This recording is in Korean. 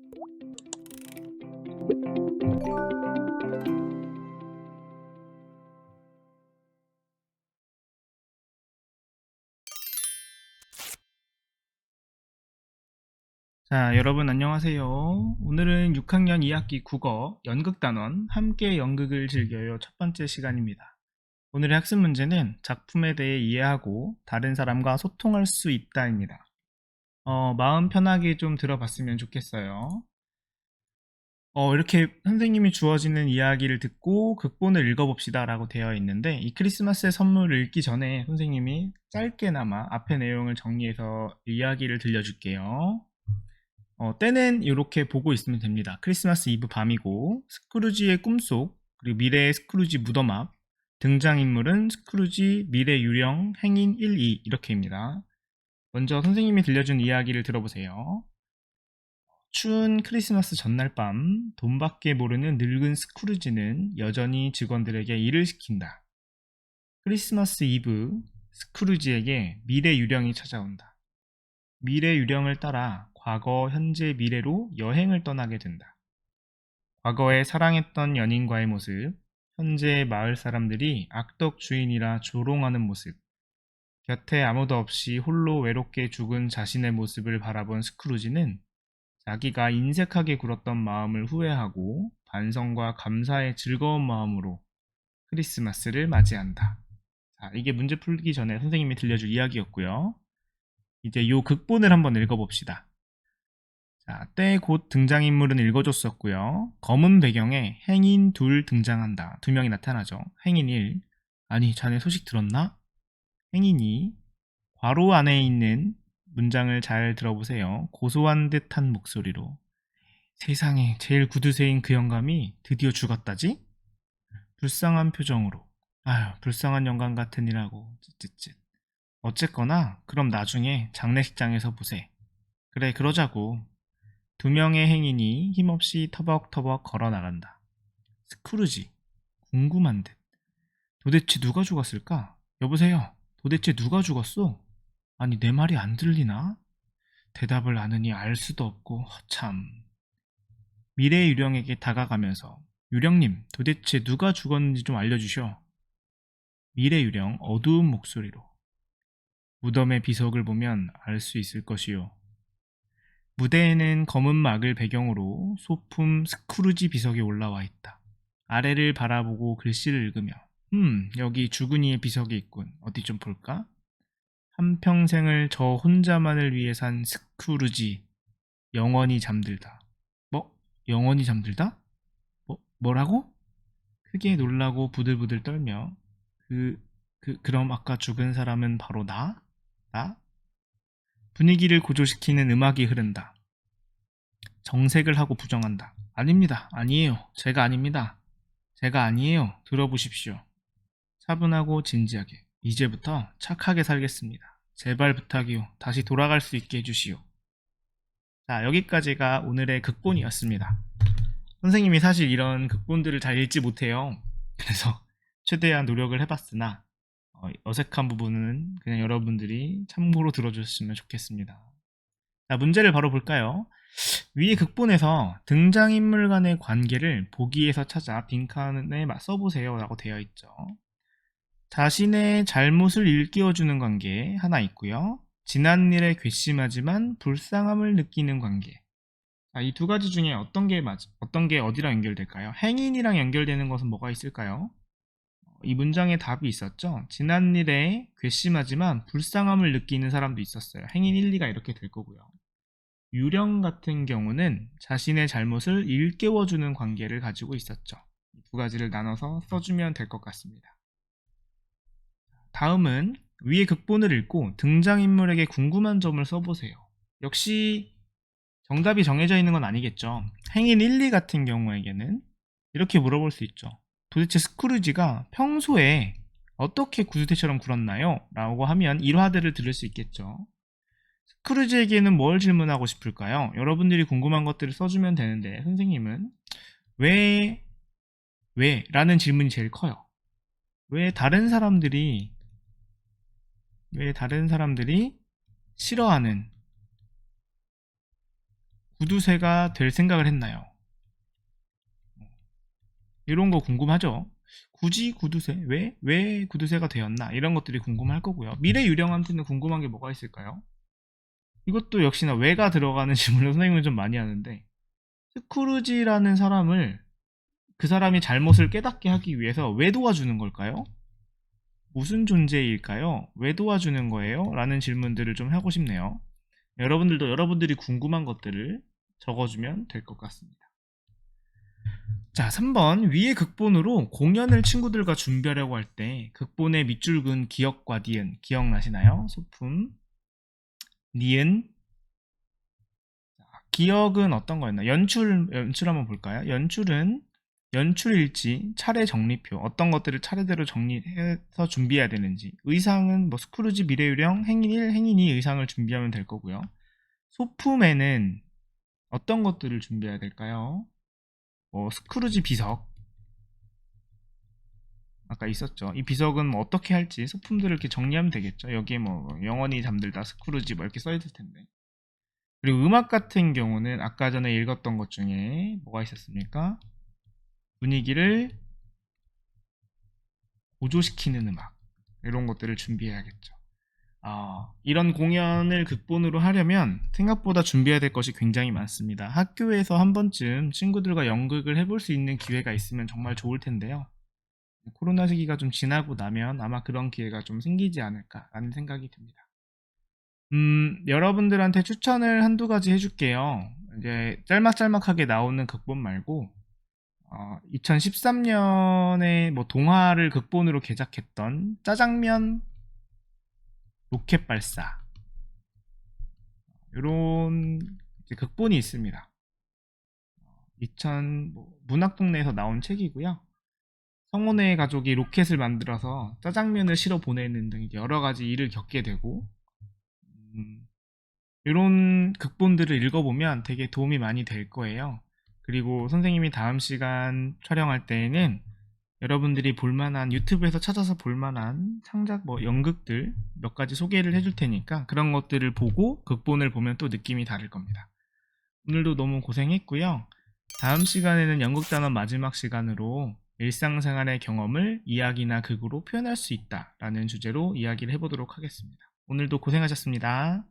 자, 여러분 안녕하세요. 오늘은 6학년 2학기 국어 연극단원 함께 연극을 즐겨요 첫 번째 시간입니다. 오늘의 학습 문제는 작품에 대해 이해하고 다른 사람과 소통할 수 있다입니다. 마음 편하게 좀 들어봤으면 좋겠어요. 이렇게 선생님이 주어지는 이야기를 듣고 극본을 읽어봅시다 라고 되어 있는데, 이 크리스마스의 선물을 읽기 전에 선생님이 짧게나마 앞의 내용을 정리해서 이야기를 들려줄게요. 때는 이렇게 보고 있으면 됩니다. 크리스마스 이브 밤이고, 스크루지의 꿈속, 그리고 미래의 스크루지 무덤 앞, 등장인물은 스크루지, 미래 유령, 행인 1, 2 이렇게입니다. 먼저 선생님이 들려준 이야기를 들어보세요. 추운 크리스마스 전날 밤, 돈밖에 모르는 늙은 스크루지는 여전히 직원들에게 일을 시킨다. 크리스마스 이브, 스크루지에게 미래 유령이 찾아온다. 미래 유령을 따라 과거, 현재, 미래로 여행을 떠나게 된다. 과거에 사랑했던 연인과의 모습, 현재 마을 사람들이 악덕 주인이라 조롱하는 모습, 곁에 아무도 없이 홀로 외롭게 죽은 자신의 모습을 바라본 스크루지는 자기가 인색하게 굴었던 마음을 후회하고 반성과 감사의 즐거운 마음으로 크리스마스를 맞이한다. 자, 이게 문제 풀기 전에 선생님이 들려줄 이야기였고요. 이제 요 극본을 한번 읽어봅시다. 자, 때 곧 등장인물은 읽어줬었고요. 검은 배경에 행인 둘 등장한다. 두 명이 나타나죠. 행인 1. 아니, 자네 소식 들었나? 행인 2. 괄호 안에 있는 문장을 잘 들어보세요. 고소한 듯한 목소리로. 세상에 제일 구두쇠인 그 영감이 드디어 죽었다지? 불쌍한 표정으로. 아휴, 불쌍한 영감 같으니라고. 쯧쯧쯧. 어쨌거나 그럼 나중에 장례식장에서 보세. 그래, 그러자고. 두 명의 행인이 힘없이 터벅터벅 걸어 나간다. 스크루지, 궁금한 듯. 도대체 누가 죽었을까? 여보세요, 도대체 누가 죽었어? 아니, 내 말이 안 들리나? 대답을 아느니 알 수도 없고, 참. 미래의 유령에게 다가가면서, 유령님, 도대체 누가 죽었는지 좀 알려주셔. 미래 유령 어두운 목소리로. 무덤의 비석을 보면 알 수 있을 것이요. 무대에는 검은 막을 배경으로 소품 스크루지 비석이 올라와 있다. 아래를 바라보고 글씨를 읽으며 여기 죽은 이의 비석이 있군. 어디 좀 볼까? 한평생을 저 혼자만을 위해 산 스크루지. 영원히 잠들다. 뭐? 영원히 잠들다? 뭐라고? 크게 놀라고 부들부들 떨며 그럼 아까 죽은 사람은 바로 나? 나? 분위기를 고조시키는 음악이 흐른다. 정색을 하고 부정한다. 아닙니다. 아니에요. 제가 아닙니다. 제가 아니에요. 들어보십시오. 차분하고 진지하게. 이제부터 착하게 살겠습니다. 제발 부탁이요. 다시 돌아갈 수 있게 해주시오. 자, 여기까지가 오늘의 극본이었습니다. 선생님이 사실 이런 극본들을 잘 읽지 못해요. 그래서 최대한 노력을 해봤으나 어색한 부분은 그냥 여러분들이 참고로 들어주셨으면 좋겠습니다. 자, 문제를 바로 볼까요? 위의 극본에서 등장인물 간의 관계를 보기에서 찾아 빈칸에 써보세요 라고 되어 있죠. 자신의 잘못을 일깨워주는 관계 하나 있고요. 지난 일에 괘씸하지만 불쌍함을 느끼는 관계. 이 두 가지 중에 어떤 게 어디랑 연결될까요? 행인이랑 연결되는 것은 뭐가 있을까요? 이 문장에 답이 있었죠. 지난 일에 괘씸하지만 불쌍함을 느끼는 사람도 있었어요. 행인 1, 2가 이렇게 될 거고요. 유령 같은 경우는 자신의 잘못을 일깨워주는 관계를 가지고 있었죠. 이 두 가지를 나눠서 써주면 될 것 같습니다. 다음은 위의 극본을 읽고 등장인물에게 궁금한 점을 써보세요. 역시 정답이 정해져 있는 건 아니겠죠. 행인 1, 2 같은 경우에게는 이렇게 물어볼 수 있죠. 도대체 스크루지가 평소에 어떻게 구두쇠처럼 굴었나요? 라고 하면 일화들을 들을 수 있겠죠. 스크루지에게는 뭘 질문하고 싶을까요? 여러분들이 궁금한 것들을 써주면 되는데 선생님은 왜 라는 질문이 제일 커요. 왜 다른 사람들이 싫어하는 구두쇠가 될 생각을 했나요? 이런 거 궁금하죠? 굳이 구두쇠? 왜 구두쇠가 되었나? 이런 것들이 궁금할 거고요. 미래 유령한테는 궁금한 게 뭐가 있을까요? 이것도 역시나 왜가 들어가는 질문을 선생님은 좀 많이 하는데, 스크루지라는 사람을 그 사람이 잘못을 깨닫게 하기 위해서 왜 도와주는 걸까요? 무슨 존재일까요? 왜 도와주는 거예요? 라는 질문들을 좀 하고 싶네요. 여러분들도 여러분들이 궁금한 것들을 적어주면 될 것 같습니다. 자, 3번. 위의 극본으로 공연을 친구들과 준비하려고 할 때 극본의 밑줄 근 기역과 니은 기억나시나요? 소품, 니은. 기역은 어떤 거였나? 연출 한번 볼까요? 연출은 연출일지, 차례 정리표, 어떤 것들을 차례대로 정리해서 준비해야 되는지. 의상은 뭐 스크루지 미래유령, 행인 1, 행인 2 의상을 준비하면 될 거고요. 소품에는 어떤 것들을 준비해야 될까요? 스크루지 비석, 아까 있었죠. 이 비석은 뭐 어떻게 할지 소품들을 이렇게 정리하면 되겠죠. 여기에 뭐 영원히 잠들다 스크루지 뭐 이렇게 써있을 텐데. 그리고 음악 같은 경우는 아까 전에 읽었던 것 중에 뭐가 있었습니까? 분위기를 고조시키는 음악, 이런 것들을 준비해야겠죠. 이런 공연을 극본으로 하려면 생각보다 준비해야 될 것이 굉장히 많습니다. 학교에서 한 번쯤 친구들과 연극을 해볼 수 있는 기회가 있으면 정말 좋을 텐데요. 코로나 시기가 좀 지나고 나면 아마 그런 기회가 좀 생기지 않을까라는 생각이 듭니다. 여러분들한테 추천을 한두 가지 해줄게요. 이제 짤막짤막하게 나오는 극본 말고 2013년에 뭐 동화를 극본으로 개작했던 짜장면 로켓 발사, 이런 극본이 있습니다. 2000 문학동네에서 나온 책이고요. 성원의 가족이 로켓을 만들어서 짜장면을 실어 보내는 등 여러 가지 일을 겪게 되고, 이런 극본들을 읽어보면 되게 도움이 많이 될 거예요. 그리고 선생님이 다음 시간 촬영할 때에는 여러분들이 볼만한, 유튜브에서 찾아서 볼만한 창작 연극들 몇 가지 소개를 해줄 테니까 그런 것들을 보고 극본을 보면 또 느낌이 다를 겁니다. 오늘도 너무 고생했고요. 다음 시간에는 연극단원 마지막 시간으로 일상생활의 경험을 이야기나 극으로 표현할 수 있다 라는 주제로 이야기를 해보도록 하겠습니다. 오늘도 고생하셨습니다.